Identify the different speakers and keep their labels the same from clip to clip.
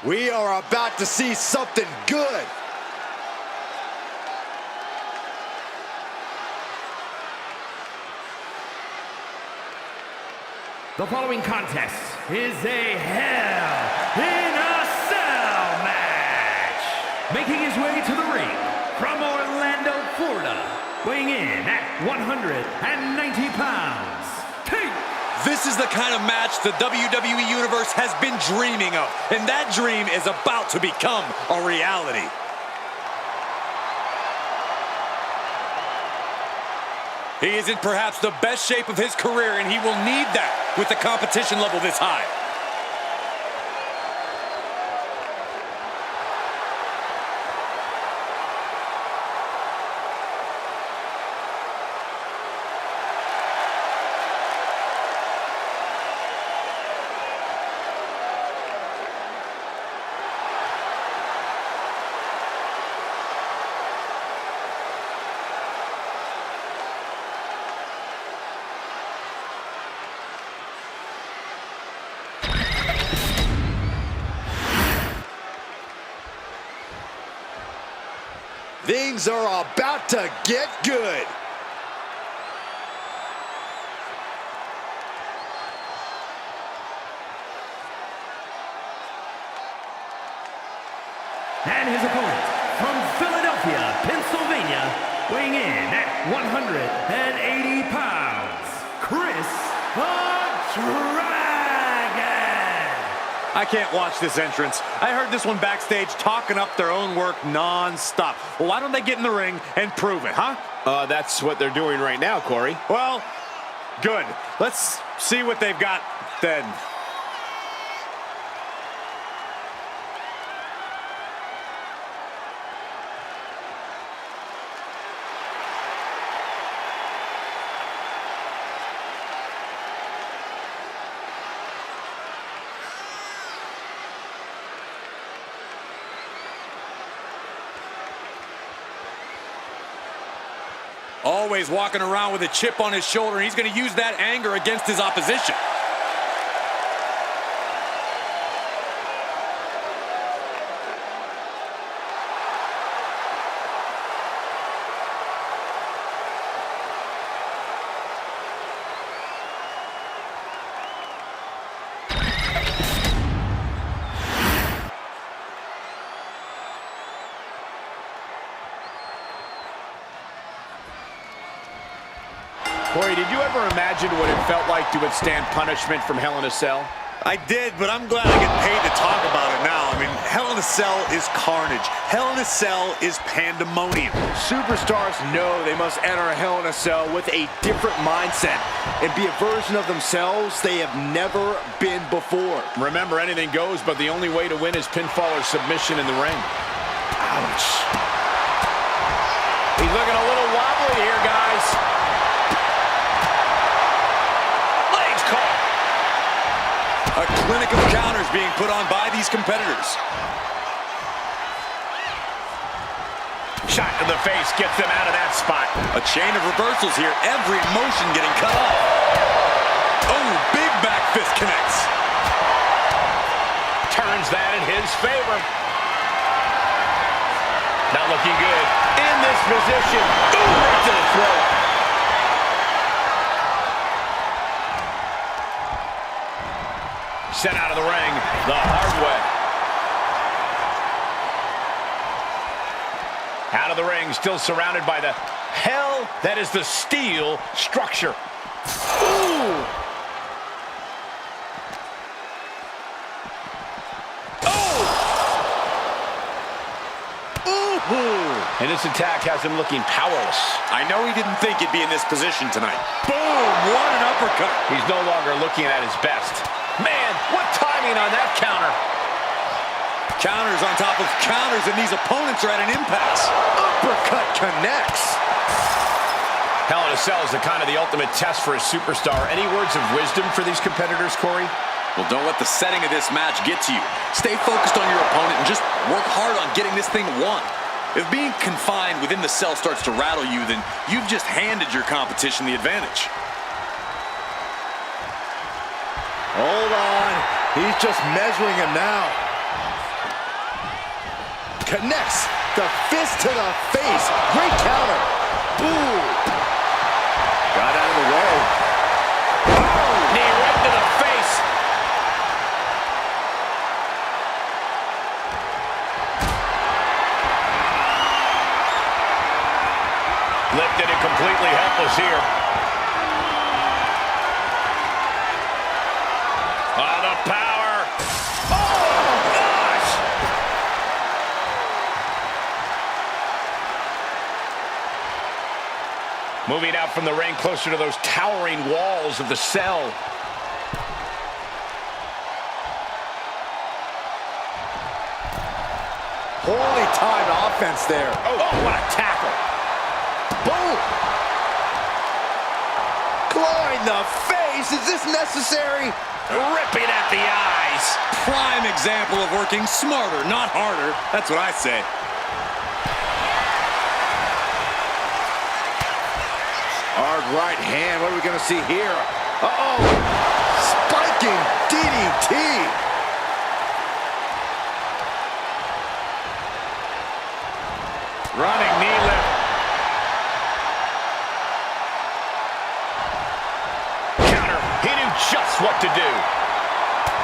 Speaker 1: We are about to see something good.
Speaker 2: The following contest is a Hell in a Cell match. Making his way to the ring from Orlando, Florida, weighing in at 190 pounds, King.
Speaker 3: This is the kind of match the WWE Universe has been dreaming of, and that dream is about to become a reality. He is in perhaps the best shape of his career, and he will need that with the competition level this high.
Speaker 1: Things are about to get good.
Speaker 2: And his opponent from Philadelphia, Pennsylvania, weighing in at 180 pounds, Chris the Dragon.
Speaker 3: I can't watch this entrance. I heard this one backstage talking up their own work non-stop. Well, why don't they get in the ring and prove it, huh?
Speaker 4: That's what they're doing right now, Corey.
Speaker 3: Well, good. Let's see what they've got then. Always walking around with a chip on his shoulder. He's going to use that anger against his opposition.
Speaker 4: Corey, did you ever imagine what it felt like to withstand punishment from Hell in a Cell?
Speaker 3: I did, but I'm glad I get paid to talk about it now. I mean, Hell in a Cell is carnage. Hell in a Cell is pandemonium.
Speaker 4: Superstars know they must enter a Hell in a Cell with a different mindset and be a version of themselves they have never been before. Remember, anything goes, but the only way to win is pinfall or submission in the ring. Ouch. He's looking a little wobbly here, guys.
Speaker 3: A clinic of counters being put on by these competitors.
Speaker 4: Shot to the face gets them out of that spot.
Speaker 3: A chain of reversals here. Every motion getting cut off. Oh, big back fist connects.
Speaker 4: Turns that in his favor. Not looking good. In this position. Ooh, right to the throat. Sent out of the ring the hard way. Out of the ring, still surrounded by the hell that is the steel structure. Ooh. Oh! Ooh. And this attack has him looking powerless.
Speaker 3: I know he didn't think he'd be in this position tonight. Boom! What an uppercut.
Speaker 4: He's no longer looking at his best. Man, what timing on that counter.
Speaker 3: Counters on top of counters, and these opponents are at an impasse.
Speaker 1: Uppercut connects.
Speaker 4: Hell in a Cell is the ultimate test for a superstar. Any words of wisdom for these competitors, Corey?
Speaker 3: Well, don't let the setting of this match get to you. Stay focused on your opponent and just work hard on getting this thing won. If being confined within the cell starts to rattle you, then you've just handed your competition the advantage.
Speaker 1: Hold on. He's just measuring him now. connects the fist to the face. Great counter. Ooh. Got out of the way.
Speaker 4: Oh, knee right to the face. Lifted and completely helpless here. Oh, the power. Oh, gosh. Moving out from the ring closer to those towering walls of the cell.
Speaker 1: Poorly timed offense there.
Speaker 4: Oh, what a tackle.
Speaker 1: Boom! Clawing the face. Is this necessary?
Speaker 4: Ripping at the eyes.
Speaker 3: Prime example of working smarter, not harder. That's what I say.
Speaker 1: Hard right hand. What are we going to see here? Uh-oh. Spiking DDT.
Speaker 4: Running knee lift. Counter. He knew just what to do.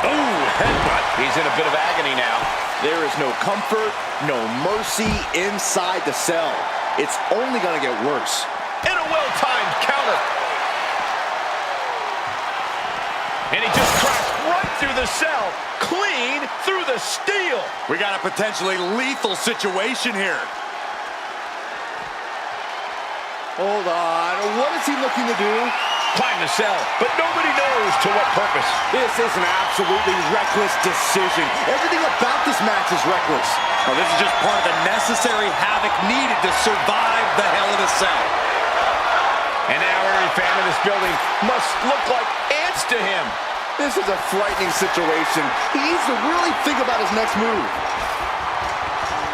Speaker 4: Ooh, headbutt. He's in a bit of agony now.
Speaker 1: There is no comfort, no mercy inside the cell. It's only going to get worse.
Speaker 4: And a well-timed counter. And he just crashed right through the cell. Clean through the steel.
Speaker 3: We got a potentially lethal situation here.
Speaker 1: Hold on. What is he looking to do?
Speaker 4: Climb the cell, but nobody knows to what purpose.
Speaker 1: This is an absolutely reckless decision. Everything about this match is reckless.
Speaker 3: Oh, this is just part of the necessary havoc needed to survive the Hell in a Cell.
Speaker 4: And now every fan in this building must look like ants to him.
Speaker 1: This is a frightening situation. He needs to really think about his next move.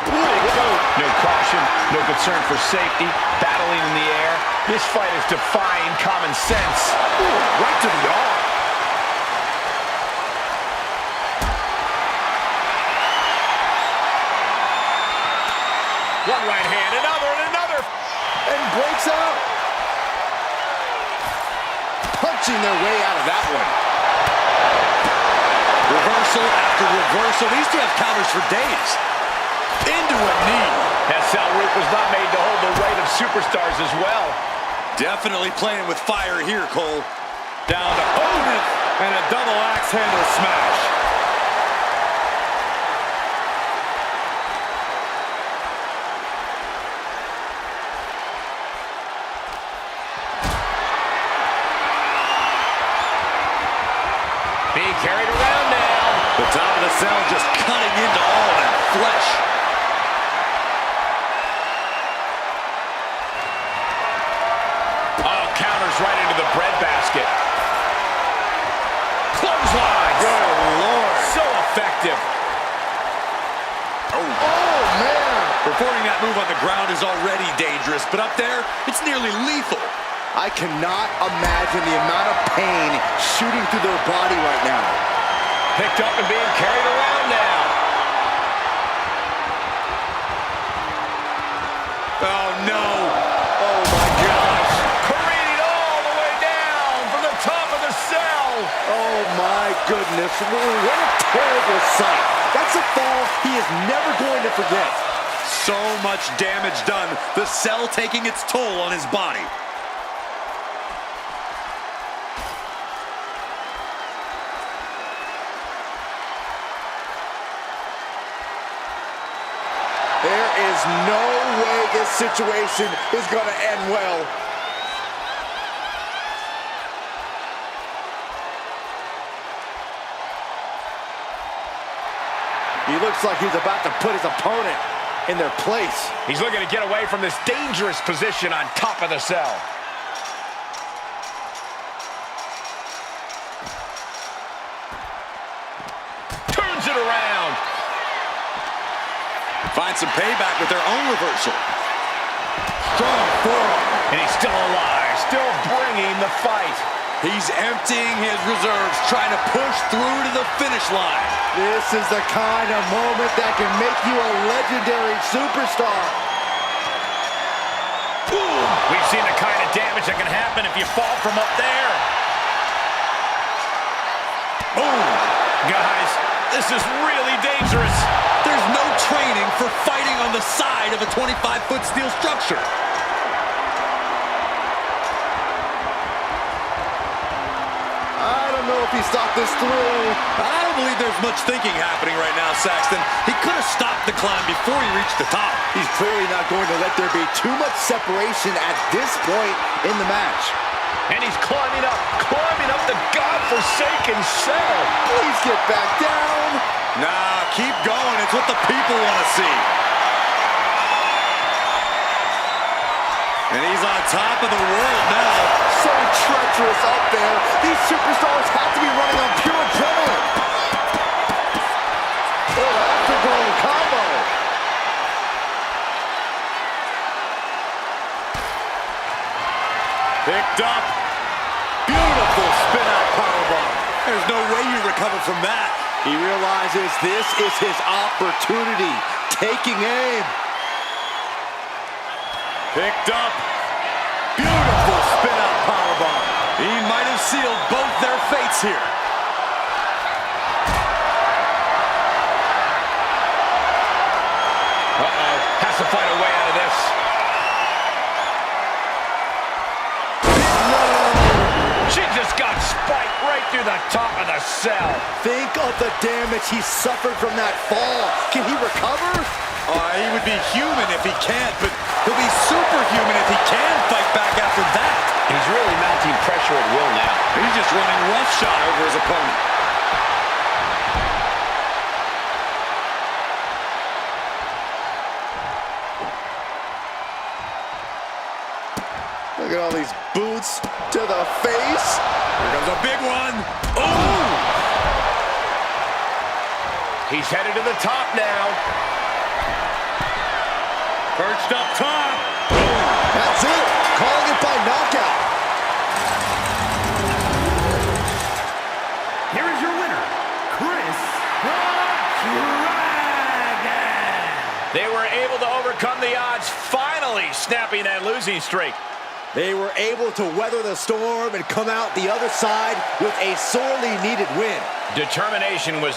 Speaker 4: No caution, no concern for safety, battling in the air. This fight is defying common sense.
Speaker 1: Ooh, right to the arm.
Speaker 4: One right hand, another, and another.
Speaker 1: And breaks out. Punching their way out of that one.
Speaker 3: Reversal after reversal. These two have counters for days. Into a knee.
Speaker 4: That cell roof was not made to hold the weight of superstars as well.
Speaker 3: Definitely playing with fire here, Cole. Down to Odin and a double axe handle smash.
Speaker 4: Being carried around now.
Speaker 3: The top of the cell just cutting into all that flesh.
Speaker 4: Oh, counters right into the breadbasket. Clothesline.
Speaker 3: Good Lord.
Speaker 4: So effective.
Speaker 3: Oh,
Speaker 1: Man.
Speaker 3: performing that move on the ground is already dangerous, but up there, it's nearly lethal.
Speaker 1: I cannot imagine the amount of pain shooting through their body right now.
Speaker 4: Picked up and being carried around now.
Speaker 3: Oh, no.
Speaker 1: Oh, my gosh.
Speaker 4: Careening all the way down from the top of the cell.
Speaker 1: Oh, my goodness. What a terrible sight. That's a fall he is never going to forget.
Speaker 3: So much damage done. The cell taking its toll on his body.
Speaker 1: There is no way this situation is going to end well. He looks like he's about to put his opponent in their place.
Speaker 4: He's looking to get away from this dangerous position on top of the cell. Turns it around.
Speaker 3: Find some payback with their own reversal. Strong forearm.
Speaker 4: And he's still alive, still bringing the fight.
Speaker 3: He's emptying his reserves, trying to push through to the finish line.
Speaker 1: This is the kind of moment that can make you a legendary superstar.
Speaker 4: Boom! We've seen the kind of damage that can happen if you fall from up there. Boom! Guys, this is really dangerous.
Speaker 3: There's no training for fighting on the side of a 25-foot steel structure.
Speaker 1: I don't know if he stopped this through.
Speaker 3: I don't believe there's much thinking happening right now, Saxton. He could have stopped the climb before he reached the top.
Speaker 1: He's clearly not going to let there be too much separation at this point in the match.
Speaker 4: And he's climbing up the godforsaken cell.
Speaker 1: Please get back down.
Speaker 3: Nah, keep going. It's what the people want to see. And he's on top of the world now.
Speaker 1: So treacherous up there. These superstars have to be running on pure adrenaline. Oh, after-going combo.
Speaker 3: Picked up. Beautiful spin-out powerbomb. There's no way you recover from that.
Speaker 1: He realizes this is his opportunity. Taking aim.
Speaker 3: Picked up. Beautiful spin-out powerbomb. He might have sealed both their fates here.
Speaker 4: Uh-oh. Has to find a way out of this. She just got spiked right through the top of the cell.
Speaker 1: Think of the damage he suffered from that fall. Can he recover?
Speaker 3: He would be human if he can't, but he'll be superhuman if he can fight back after that.
Speaker 4: He's really mounting pressure at will now.
Speaker 3: He's just running roughshod over his opponent.
Speaker 1: Look at all these boots to the face.
Speaker 3: Here comes a big one. Oh!
Speaker 4: He's headed to the top now.
Speaker 3: Perched up top.
Speaker 1: That's it. Calling it by knockout.
Speaker 2: Here is your winner, Chris the Dragon.
Speaker 4: They were able to overcome the odds, finally snapping that losing streak.
Speaker 1: They were able to weather the storm and come out the other side with a sorely needed win.
Speaker 4: Determination was